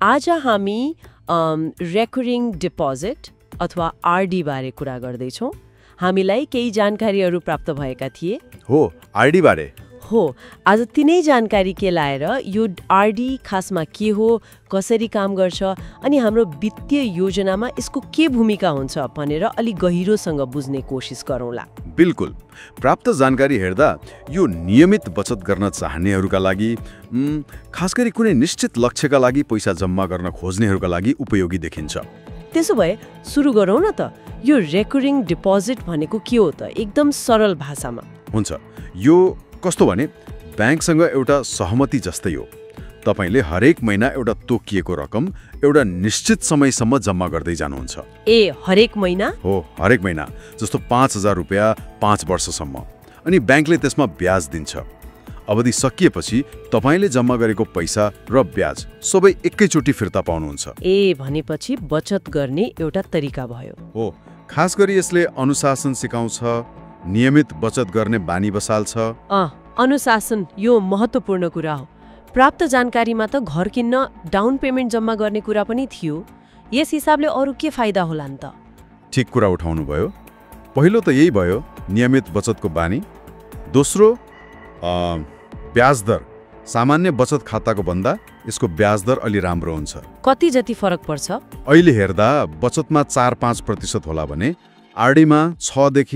आज हामी recurring deposit अथवा आरडी बारे कुरा गर्दैछौँ। हामीलाई केही जानकारीहरू प्राप्त भएका थिए। हो, आरडी बारे हो। आज तिनै जानकारी के लाएर यो आरडी खासमा के हो, कसरी काम गर्छ अनि हाम्रो वित्तीय योजनामा यसको के भूमिका हुन्छ भनेर अलि गहिरोसँग बुझ्ने कोसिस गरौँला। बिल्कुल। प्राप्त जानकारी हेर्दा यो नियमित बचत गर्न चाहनेहरूका लागि, खास गरी कुनै निश्चित लक्ष्यका लागि पैसा जम्मा गर्न खोज्नेहरूका लागि उपयोगी देखिन्छ। त्यसो भए सुरु गरौँ न त। यो रेकरिङ डिपोजिट भनेको के हो त, एकदम सरल भाषामा? हुन्छ। यो कस्तो भने ब्याङ्कसँग एउटा सहमति जस्तै हो। तपाईले हरेक महिना एउटा तोकिएको रकम एउटा निश्चित समयसम्म जम्मा गर्दै जानुहुन्छ। ए, हरेक महिना? हो, हरेक महिना। जस्तो 5,000 रुपियाँ 5 वर्षसम्म। अनि ब्याङ्कले त्यसमा ब्याज दिन्छ। अवधि सकिएपछि तपाईले जम्मा गरेको पैसा र ब्याज सबै एकैचोटि फिर्ता पाउनुहुन्छ। ए, भनेपछि बचत गर्ने एउटा तरिका भयो। हो, खास गरी यसले अनुशासन सिकाउँछ, नियमित बचत गर्ने बानी बसाल्छ। अनुशासन, यो महत्त्वपूर्ण कुरा हो। प्राप्त जानकारीमा त घर किन्न डाउन पेमेन्ट जम्मा गर्ने कुरा पनि थियो। यस हिसाबले अरू के फाइदा होला नि त? ठिक कुरा उठाउनु भयो। पहिलो त यही भयो, नियमित बचतको बानी। दोस्रो, ब्याज दर। सामान्य बचत खाताको भन्दा यसको ब्याज दर अलि राम्रो हुन्छ। कति जति फरक पर्छ? अहिले हेर्दा बचतमा 4-5% होला भने आरडीमा 6 देखि